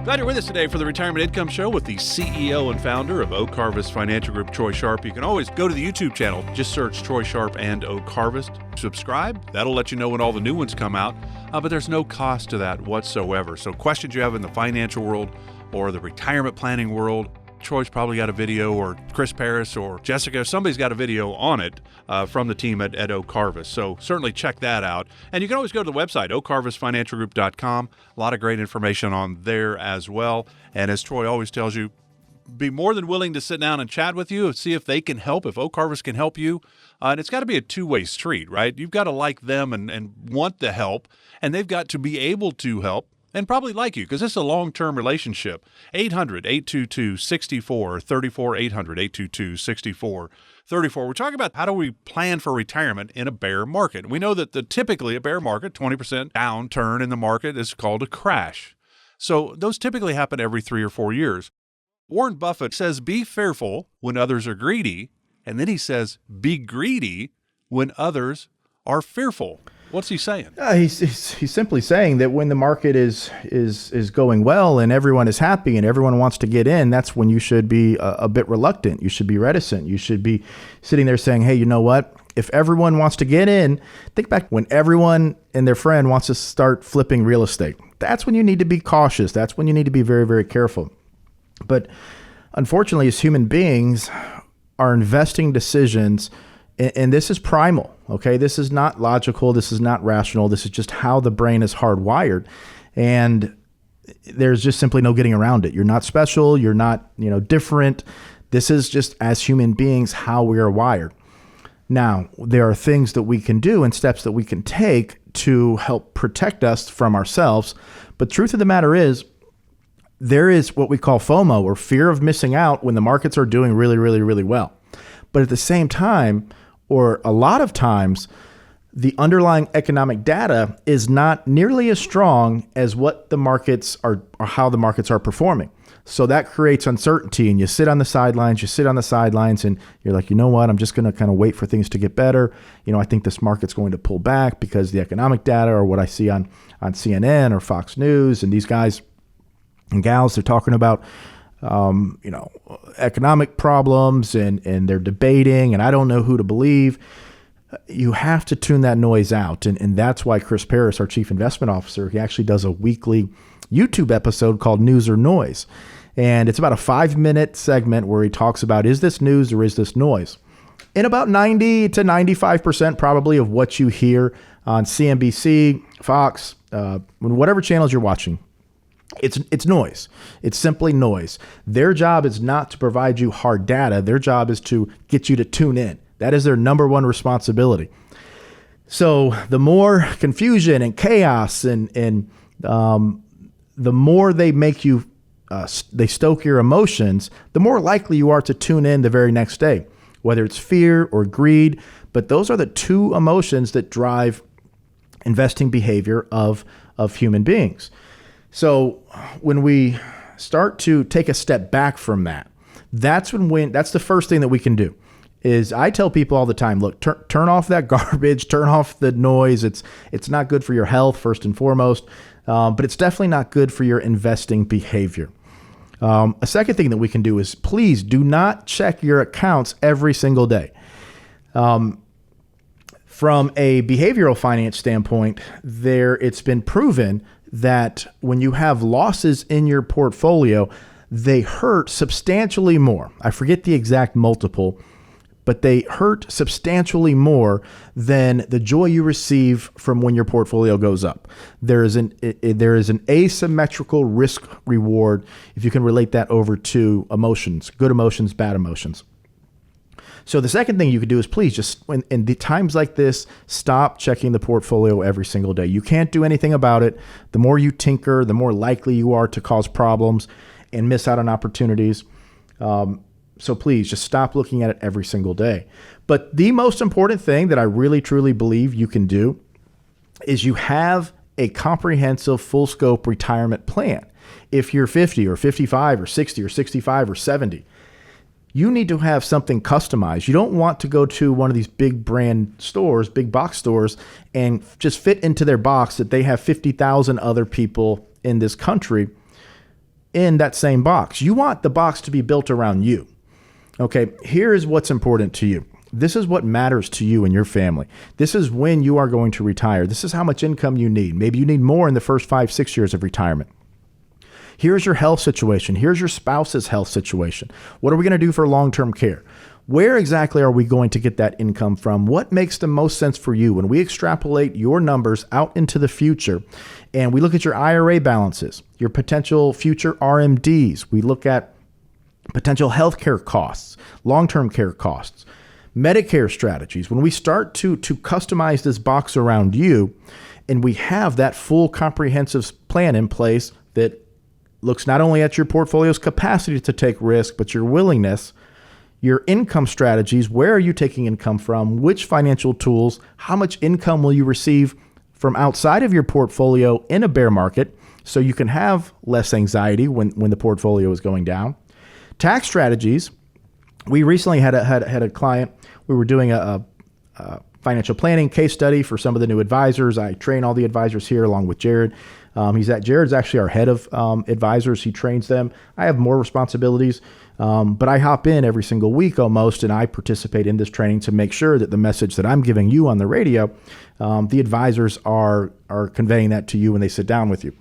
Glad you're with us today for the Retirement Income Show with the CEO and founder of Oak Harvest Financial Group, Troy Sharp. You can always go to the YouTube channel. Just search Troy Sharp and Oak Harvest. Subscribe. That'll let you know when all the new ones come out. But there's no cost to that whatsoever. So questions you have in the financial world or the retirement planning world, Troy's probably got a video, or Chris Paris or Jessica, somebody's got a video on it from the team at Oak Harvest. So certainly check that out. And you can always go to the website, oakharvestfinancialgroup.com. A lot of great information on there as well. And as Troy always tells you, be more than willing to sit down and chat with you and see if they can help, if Oak Harvest can help you. And it's got to be a two-way street, right? You've got to like them and want the help, and they've got to be able to help and probably like you, because this is a long-term relationship. 800-822-6434, 800-822-6434. We're talking about how do we plan for retirement in a bear market. We know that typically a bear market, 20% downturn in the market, is called a crash. So those typically happen every 3 or 4 years. Warren Buffett says, be fearful when others are greedy, and then he says, be greedy when others are fearful. What's he saying? He's simply saying that when the market is going well and everyone is happy and everyone wants to get in, that's when you should be a bit reluctant. You should be reticent. You should be sitting there saying, hey, you know what? If everyone wants to get in, think back when everyone and their friend wants to start flipping real estate. That's when you need to be cautious. That's when you need to be very, very careful. But unfortunately, as human beings, our investing decisions, and this is primal, okay? This is not logical. This is not rational. This is just how the brain is hardwired. And there's just simply no getting around it. You're not special. You're not, different. This is just, as human beings, how we are wired. Now, there are things that we can do and steps that we can take to help protect us from ourselves. But truth of the matter is, there is what we call FOMO, or fear of missing out, when the markets are doing really, really, really well. But at the same time, or a lot of times, the underlying economic data is not nearly as strong as what the markets are, or how the markets are performing. So that creates uncertainty, and you sit on the sidelines, and you're like, you know what, I'm just going to kind of wait for things to get better. I think this market's going to pull back because the economic data, or what I see on CNN or Fox News, and these guys and gals, they're talking about economic problems, and they're debating, and I don't know who to believe. You have to tune that noise out. And that's why Chris Paris, our chief investment officer, he actually does a weekly YouTube episode called News or Noise. And it's about a 5-minute segment where he talks about, is this news or is this noise? And about 90 to 95% probably of what you hear on CNBC, Fox, whatever channels you're watching, it's noise. It's simply noise. Their job is not to provide you hard data. Their job is to get you to tune in. That is their number one responsibility. So the more confusion and chaos and the more they make you, they stoke your emotions, the more likely you are to tune in the very next day, whether it's fear or greed. But those are the two emotions that drive investing behavior of human beings. So when we start to take a step back from that, that's the first thing that we can do. Is I tell people all the time, look, turn off that garbage, turn off the noise. It's not good for your health, first and foremost, but it's definitely not good for your investing behavior. A second thing that we can do is, please do not check your accounts every single day. From a behavioral finance standpoint, it's been proven that when you have losses in your portfolio, they hurt substantially more. I forget the exact multiple, but they hurt substantially more than the joy you receive from when your portfolio goes up. There is an asymmetrical risk reward if you can relate that over to emotions, good emotions, bad emotions. So the second thing you could do is, please just, in the times like this, stop checking the portfolio every single day. You can't do anything about it. The more you tinker, the more likely you are to cause problems and miss out on opportunities. So please just stop looking at it every single day. But the most important thing that I really, truly believe you can do is you have a comprehensive full scope retirement plan. If you're 50 or 55 or 60 or 65 or 70, you need to have something customized. You don't want to go to one of these big brand stores, big box stores, and just fit into their box that they have 50,000 other people in this country in that same box. You want the box to be built around you. Okay, here is what's important to you. This is what matters to you and your family. This is when you are going to retire. This is how much income you need. Maybe you need more in the first 5-6 years of retirement. Here's your health situation. Here's your spouse's health situation. What are we going to do for long-term care? Where exactly are we going to get that income from? What makes the most sense for you? When we extrapolate your numbers out into the future and we look at your IRA balances, your potential future RMDs, we look at potential healthcare costs, long-term care costs, Medicare strategies. When we start to customize this box around you and we have that full comprehensive plan in place that looks not only at your portfolio's capacity to take risk, but your willingness, your income strategies, where are you taking income from, which financial tools, how much income will you receive from outside of your portfolio in a bear market so you can have less anxiety when the portfolio is going down. Tax strategies. We recently had a client. We were doing a financial planning case study for some of the new advisors. I train all the advisors here along with Jared. Jared's actually our head of advisors. He trains them. I have more responsibilities, but I hop in every single week almost, and I participate in this training to make sure that the message that I'm giving you on the radio, the advisors are conveying that to you when they sit down with you.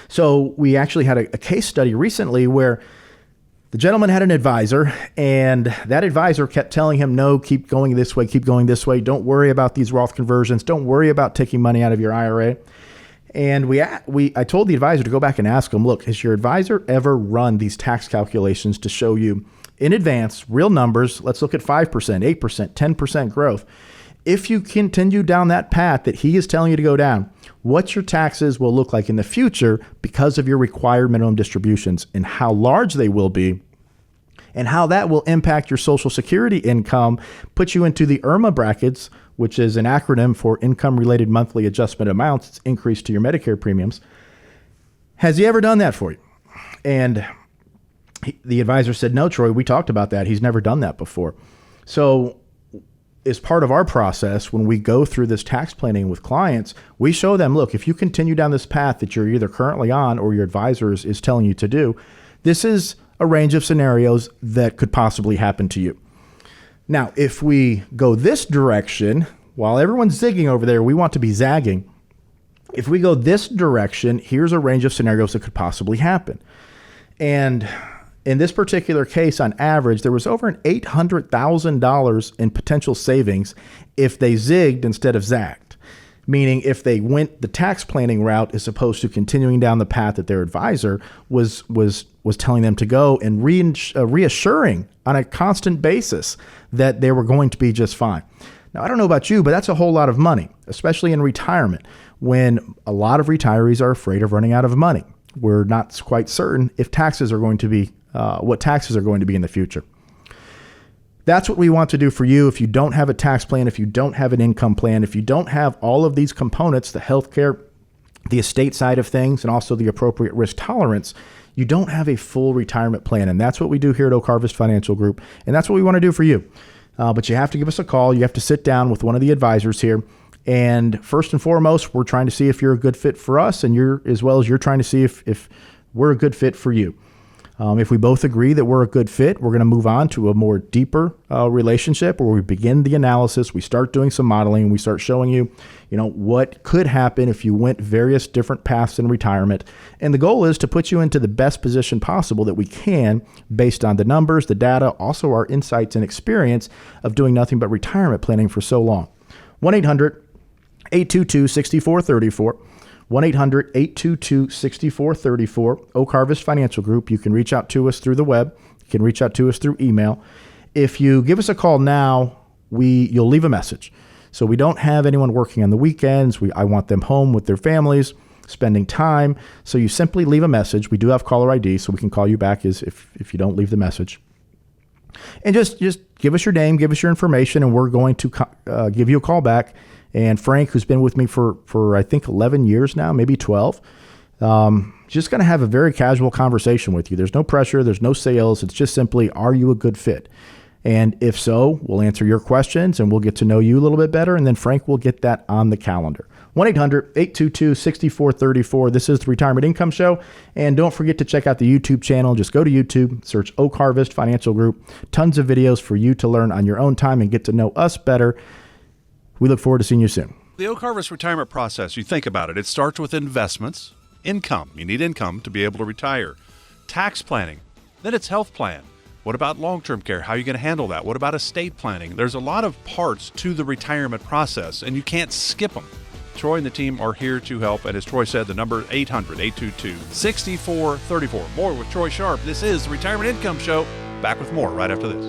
So we actually had a case study recently where the gentleman had an advisor, and that advisor kept telling him, no, keep going this way, keep going this way. Don't worry about these Roth conversions. Don't worry about taking money out of your IRA. And I told the advisor to go back and ask him, look, has your advisor ever run these tax calculations to show you in advance, real numbers? Let's look at 5%, 8%, 10% growth. If you continue down that path that he is telling you to go down, what your taxes will look like in the future because of your required minimum distributions and how large they will be, and how that will impact your Social Security income, put you into the IRMA brackets, which is an acronym for Income-Related Monthly Adjustment Amounts. It's increased to your Medicare premiums. Has he ever done that for you? And the advisor said, no, Troy, we talked about that. He's never done that before. So as part of our process, when we go through this tax planning with clients, we show them, look, if you continue down this path that you're either currently on or your advisor is telling you to do, this is a range of scenarios that could possibly happen to you. Now, if we go this direction, while everyone's zigging over there, we want to be zagging. If we go this direction, here's a range of scenarios that could possibly happen. And in this particular case, on average, there was over an $800,000 in potential savings if they zigged instead of zagged. Meaning if they went the tax planning route as opposed to continuing down the path that their advisor was telling them to go, and reassuring on a constant basis that they were going to be just fine. Now, I don't know about you, but that's a whole lot of money, especially in retirement, when a lot of retirees are afraid of running out of money. We're not quite certain if taxes are going to be, what taxes are going to be in the future. That's what we want to do for you. If you don't have a tax plan, if you don't have an income plan, if you don't have all of these components, the healthcare, the estate side of things, and also the appropriate risk tolerance, you don't have a full retirement plan. And that's what we do here at Oak Harvest Financial Group. And that's what we want to do for you. But you have to give us a call. You have to sit down with one of the advisors here. And first and foremost, we're trying to see if you're a good fit for us, and you're trying to see if we're a good fit for you. If we both agree that we're a good fit, we're going to move on to a more deeper relationship where we begin the analysis. We start doing some modeling. We start showing you, what could happen if you went various different paths in retirement. And the goal is to put you into the best position possible that we can based on the numbers, the data, also our insights and experience of doing nothing but retirement planning for so long. 1-800-822-6434. 1-800-822-6434, Oak Harvest Financial Group. You can reach out to us through the web. You can reach out to us through email. If you give us a call now, you'll leave a message. So we don't have anyone working on the weekends. I want them home with their families, spending time. So you simply leave a message. We do have caller ID, so we can call you back if you don't leave the message. And just give us your name, give us your information, and we're going to give you a call back. And Frank, who's been with me for I think 11 years now, maybe 12, just going to have a very casual conversation with you. There's no pressure. There's no sales. It's just simply, are you a good fit? And if so, we'll answer your questions and we'll get to know you a little bit better. And then Frank will get that on the calendar. 1-800-822-6434. This is the Retirement Income Show. And don't forget to check out the YouTube channel. Just go to YouTube, search Oak Harvest Financial Group. Tons of videos for you to learn on your own time and get to know us better. We look forward to seeing you soon. The Oak Harvest retirement process, you think about it, it starts with investments, income. You need income to be able to retire. Tax planning. Then it's health plan. What about long-term care? How are you going to handle that? What about estate planning? There's a lot of parts to the retirement process, and you can't skip them. Troy and the team are here to help, and as Troy said, the number 800-822-6434. More with Troy Sharp. This is the Retirement Income Show. Back with more right after this.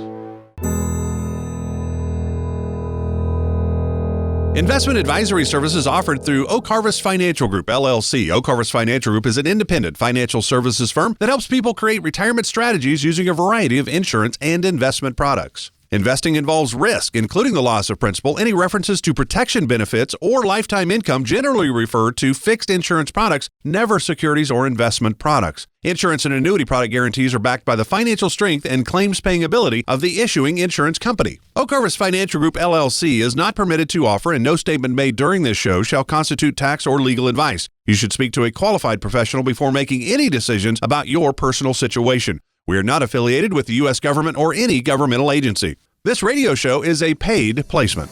Investment advisory services offered through Oak Harvest Financial Group, LLC. Oak Harvest Financial Group is an independent financial services firm that helps people create retirement strategies using a variety of insurance and investment products. Investing involves risk, including the loss of principal. Any references to protection benefits or lifetime income generally refer to fixed insurance products, never securities or investment products. Insurance and annuity product guarantees are backed by the financial strength and claims-paying ability of the issuing insurance company. Oak Harvest Financial Group, LLC is not permitted to offer, and no statement made during this show shall constitute tax or legal advice. You should speak to a qualified professional before making any decisions about your personal situation. We are not affiliated with the U.S. government or any governmental agency. This radio show is a paid placement.